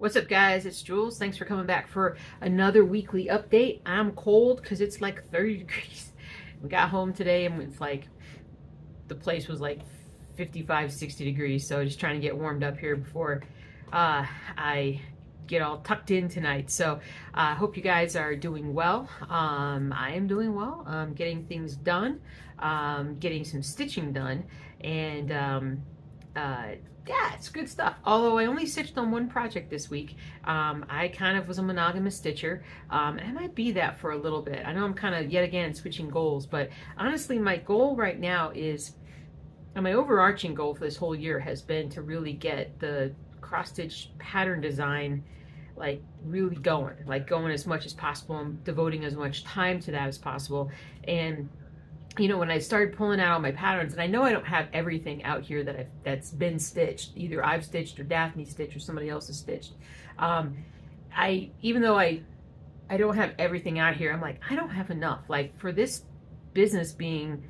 What's up, guys? It's Jules. Thanks for coming back for another weekly update. I'm cold because it's like 30 degrees. We got home today and it's like the place was like 55, 60 degrees. So just trying to get warmed up here before I get all tucked in tonight. So I hope you guys are doing well. I am doing well. Getting things done, getting some stitching done, and yeah, it's good stuff. Although I only stitched on one project this week. I kind of was a monogamous stitcher, and I might be that for a little bit. I know I'm kind of, yet again, switching goals, but honestly, my goal right now is, and my overarching goal for this whole year has been to really get the cross-stitch pattern design like really going, like going as much as possible. I'm devoting as much time to that as possible. And you know, when I started pulling out all my patterns, and I know I don't have everything out here that's been stitched, either I've stitched or Daphne stitched or somebody else has stitched. Even though I don't have everything out here, I'm like, I don't have enough. Like, for this business being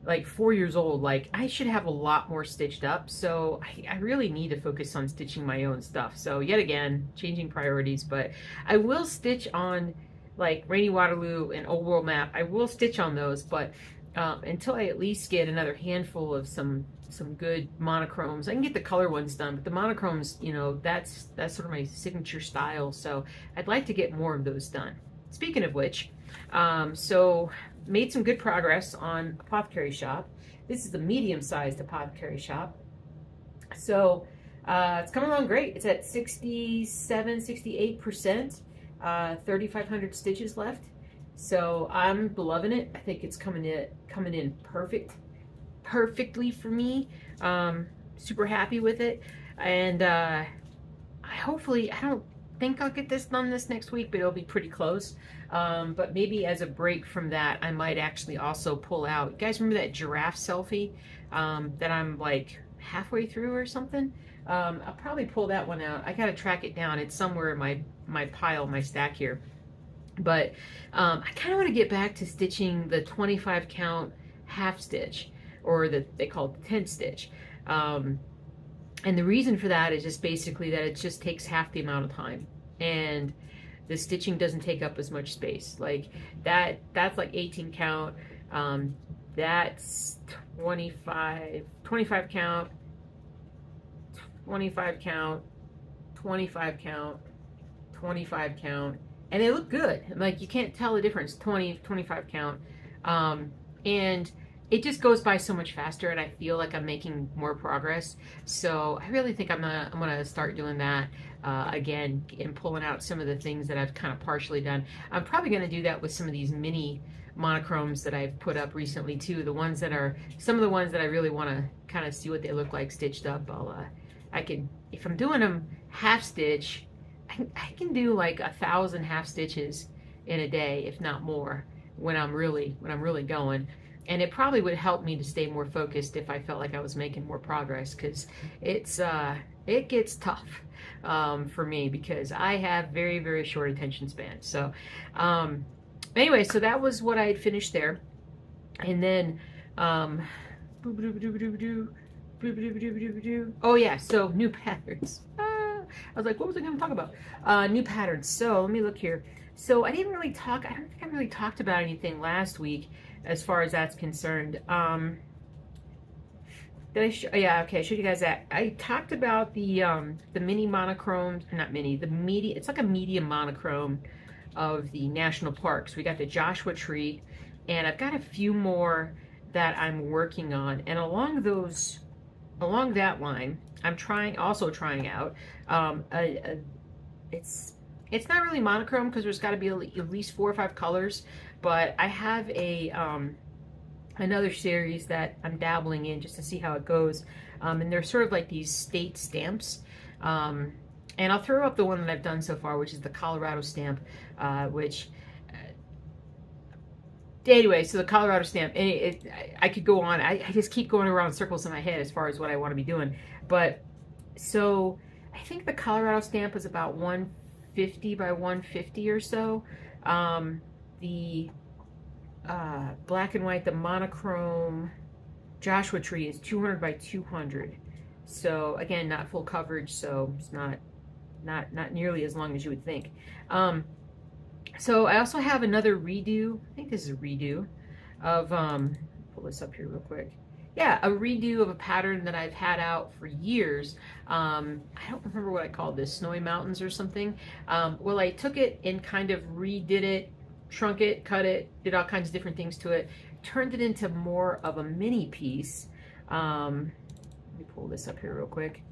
like 4 years old, like I should have a lot more stitched up. So I really need to focus on stitching my own stuff. So yet again, changing priorities, but I will stitch on like Rainy Waterloo and Old World Map. I will stitch on those, but until I at least get another handful of some good monochromes. I can get the color ones done, but the monochromes, you know, that's sort of my signature style. So I'd like to get more of those done. Speaking of which, so made some good progress on Apothecary Shop. This is the medium-sized Apothecary Shop. So it's coming along great. It's at 67, 68%. 3,500 stitches left. So I'm loving it. I think it's coming in perfectly for me. Super happy with it. And I don't think I'll get this done this next week, but it'll be pretty close. But maybe as a break from that, I might actually also pull out. You guys remember that giraffe selfie that I'm like halfway through or something? I'll probably pull that one out. I gotta track it down. It's somewhere in my pile, my stack here. But I kind of want to get back to stitching the 25 count half stitch, or they call it the 10 stitch. And the reason for that is just basically that it just takes half the amount of time, and the stitching doesn't take up as much space. Like that's like 18 count. That's 25 count, 25 count, 25 count, 25 count, and they look good. Like, you can't tell the difference, 25 count. And it just goes by so much faster, and I feel like I'm making more progress. So I really think I'm gonna start doing that again, and pulling out some of the things that I've kind of partially done. I'm probably gonna do that with some of these mini monochromes that I've put up recently too. Some of the ones that I really want to kind of see what they look like stitched up. If I'm doing them half stitch, I can do like 1,000 half stitches in a day, if not more, when I'm really going. And it probably would help me to stay more focused if I felt like I was making more progress, because it gets tough for me, because I have very, very short attention span. So anyway, so that was what I had finished there. And then oh yeah, so new patterns. I was like, what was I going to talk about? New patterns. So let me look here. So I don't think I really talked about anything last week as far as that's concerned. Did I yeah, okay, I showed you guys that. I talked about the mini monochrome, not mini, it's like a medium monochrome of the national parks. We got the Joshua Tree, and I've got a few more that I'm working on. And along that line, I'm also trying out it's not really monochrome, because there's got to be at least 4 or 5 colors, but I have another series that I'm dabbling in just to see how it goes, and they're sort of like these state stamps, and I'll throw up the one that I've done so far, which is the Colorado stamp, anyway, so the Colorado stamp, and I could go on. I just keep going around in circles in my head as far as what I want to be doing. But so I think the Colorado stamp is about 150 by 150 or so. The black and white, the monochrome Joshua Tree is 200 by 200. So again, not full coverage, so it's not not nearly as long as you would think. So I also have another redo. I think this is a redo of, pull this up here real quick. Yeah, a redo of a pattern that I've had out for years. I don't remember what I called this, Snowy Mountains or something. Well, I took it and kind of redid it, shrunk it, cut it, did all kinds of different things to it, turned it into more of a mini piece. Let me pull this up here real quick.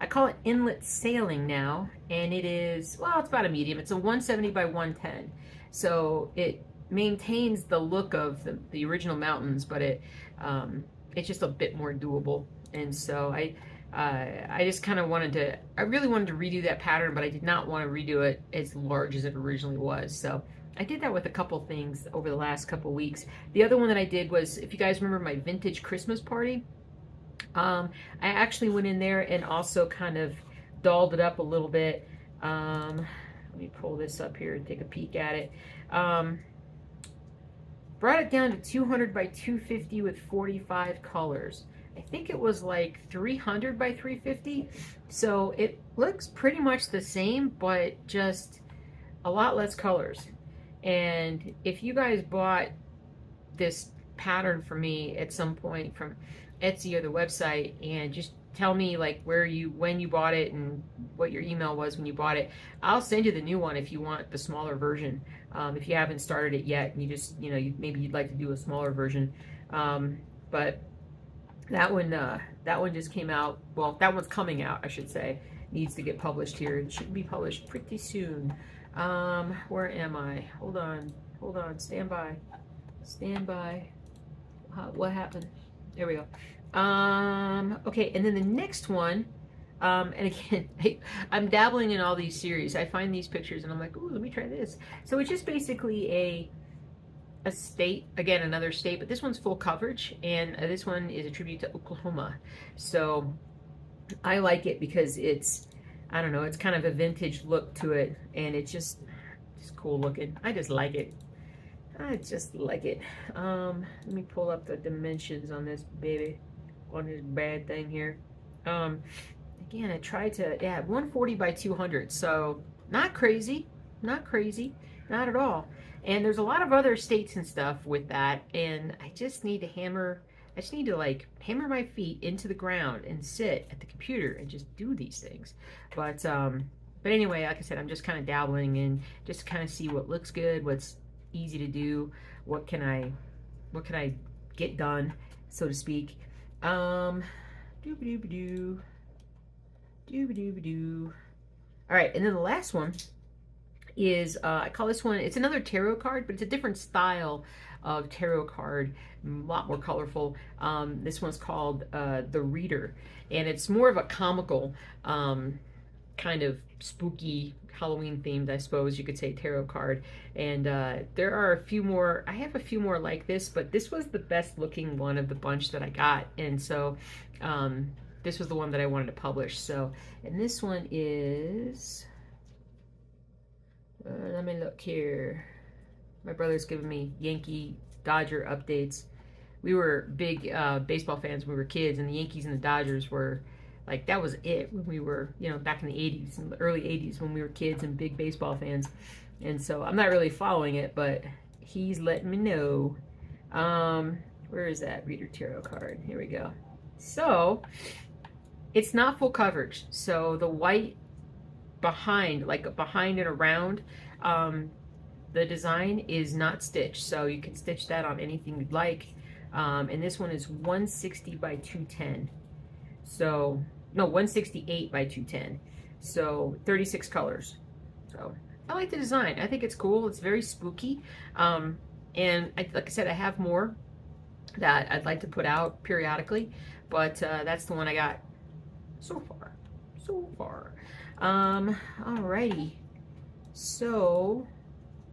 I call it Inlet Sailing now, and it is, well, it's about a medium. It's a 170 by 110. So it maintains the look of the original mountains, but it's just a bit more doable. And so I just kind of wanted to, I really wanted to redo that pattern, but I did not want to redo it as large as it originally was. So I did that with a couple things over the last couple weeks. The other one that I did was, if you guys remember my vintage Christmas party, I actually went in there and also kind of dolled it up a little bit. Let me pull this up here and take a peek at it. Brought it down to 200 by 250 with 45 colors. I think it was like 300 by 350. So it looks pretty much the same, but just a lot less colors. And if you guys bought this pattern for me at some point from Etsy or the website, and just tell me like when you bought it and what your email was when you bought it, I'll send you the new one if you want the smaller version. If you haven't started it yet and you just, maybe you'd like to do a smaller version. But that one just came out. Well, that one's coming out, I should say. Needs to get published here. It should be published pretty soon. Where am I? Hold on, stand by. What happened? There we go. Okay, and then the next one, and again, I'm dabbling in all these series. I find these pictures and I'm like, ooh, let me try this. So it's just basically a state, again, another state, but this one's full coverage, and this one is a tribute to Oklahoma. So I like it because it's, I don't know, it's kind of a vintage look to it, and it's just cool looking. I just like it. Let me pull up the dimensions on this baby, on this bad thing here. Again, I tried to, 140 by 200, so not crazy, not at all. And there's a lot of other states and stuff with that, and I just need to hammer my feet into the ground and sit at the computer and just do these things. But anyway, like I said, I'm just kind of dabbling in just to kind of see what looks good, what's easy to do, what can I get done, so to speak. Doo-ba-doo-ba-doo. All right, and then the last one is, I call this one, it's another tarot card, but it's a different style of tarot card, a lot more colorful. This one's called The Reader, and it's more of a comical, kind of spooky, Halloween themed, I suppose you could say, tarot card. And there are a few more, I have a few more like this, but this was the best looking one of the bunch that I got. And so this was the one that I wanted to publish. So, and this one is, let me look here. My brother's giving me Yankee Dodger updates. We were big baseball fans when we were kids, and the Yankees and the Dodgers were like, that was it when we were, back in the 80s, in the early 80s, when we were kids and big baseball fans. And so I'm not really following it, but he's letting me know. Where is that Reader Tarot card? Here we go. So it's not full coverage. So the white behind, like behind and around, the design is not stitched. So you can stitch that on anything you'd like. And this one is 160 by 210. So, no, 168 by 210. So 36 colors. So I like the design. I think it's cool. It's very spooky. And like I said, I have more that I'd like to put out periodically, but that's the one I got so far. Alrighty. So,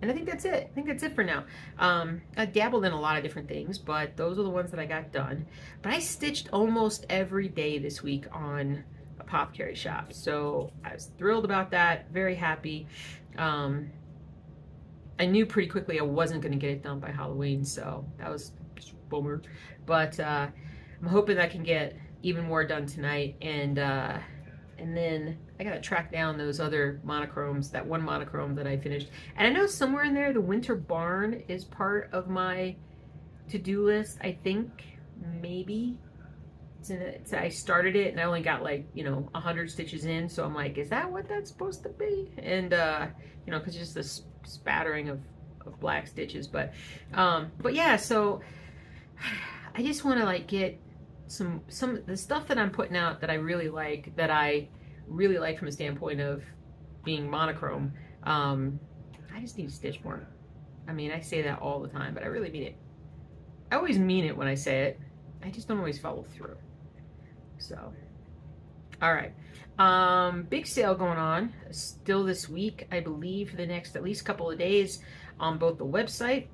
and I think that's it. I think that's it for now. I dabbled in a lot of different things, but those are the ones that I got done. But I stitched almost every day this week on Apothecary Shop. So I was thrilled about that, very happy. I knew pretty quickly I wasn't going to get it done by Halloween, so that was just a bummer. But I'm hoping I can get even more done tonight, and And then I gotta track down those other monochromes, that one monochrome that I finished. And I know somewhere in there the winter barn is part of my to-do list, I think. Maybe. I started it and I only got like, 100 stitches in. So I'm like, is that what that's supposed to be? And, because just this spattering of black stitches. But yeah, so I just want to like get some the stuff that I'm putting out that I really like, from a standpoint of being monochrome. I just need to stitch more. I mean, I say that all the time, but I really mean it. I always mean it when I say it. I just don't always follow through. So, all right. Big sale going on still this week, I believe, for the next at least couple of days on both the website,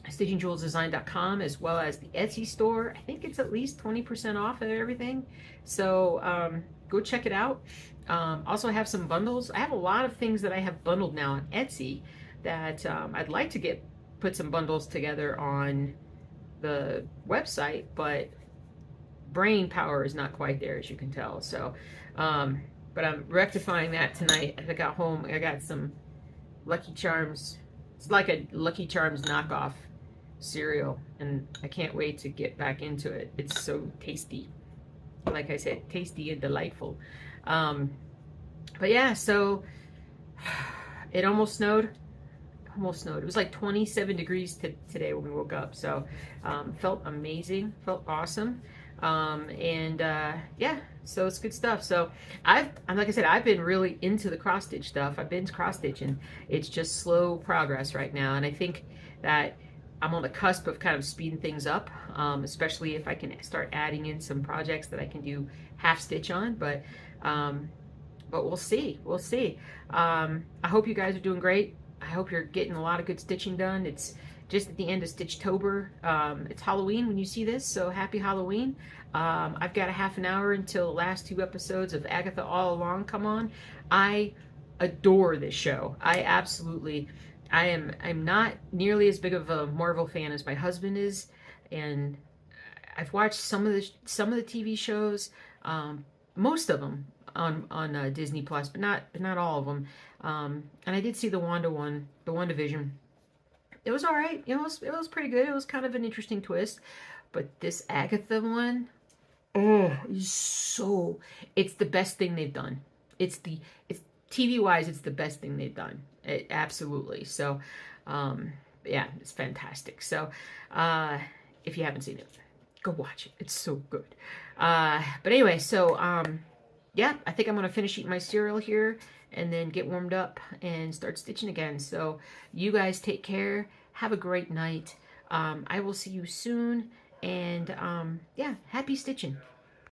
stitchingjewelsdesign.com, as well as the Etsy store. I think it's at least 20% off of everything. So go check it out. Also, I have some bundles. I have a lot of things that I have bundled now on Etsy that I'd like to put some bundles together on the website, but brain power is not quite there, as you can tell. So, but I'm rectifying that tonight. As I got home, I got some Lucky Charms. It's like a Lucky Charms knockoff cereal, and I can't wait to get back into it. It's so tasty. Like I said, tasty and delightful. But yeah, so it almost snowed. It was like 27 degrees today when we woke up. So felt amazing, felt awesome. Yeah, so it's good stuff. So like I said, I've been really into the cross stitch stuff. I've been cross stitching. It's just slow progress right now. And I think that I'm on the cusp of kind of speeding things up, especially if I can start adding in some projects that I can do half stitch on. But we'll see. We'll see. I hope you guys are doing great. I hope you're getting a lot of good stitching done. It's just at the end of Stitchtober. It's Halloween when you see this, so happy Halloween. I've got a half an hour until the last 2 episodes of Agatha All Along come on. I adore this show. I'm not nearly as big of a Marvel fan as my husband is, and I've watched some of the TV shows, most of them on Disney Plus, but not all of them. And I did see the WandaVision. It was all right. It was pretty good. It was kind of an interesting twist. But this Agatha one, it's the best thing they've done. It's TV wise, it's the best thing they've done. Absolutely. So, yeah, it's fantastic. So, if you haven't seen it, go watch it. It's so good. But anyway, so, yeah, I think I'm going to finish eating my cereal here and then get warmed up and start stitching again. So you guys take care. Have a great night. I will see you soon. And yeah, happy stitching.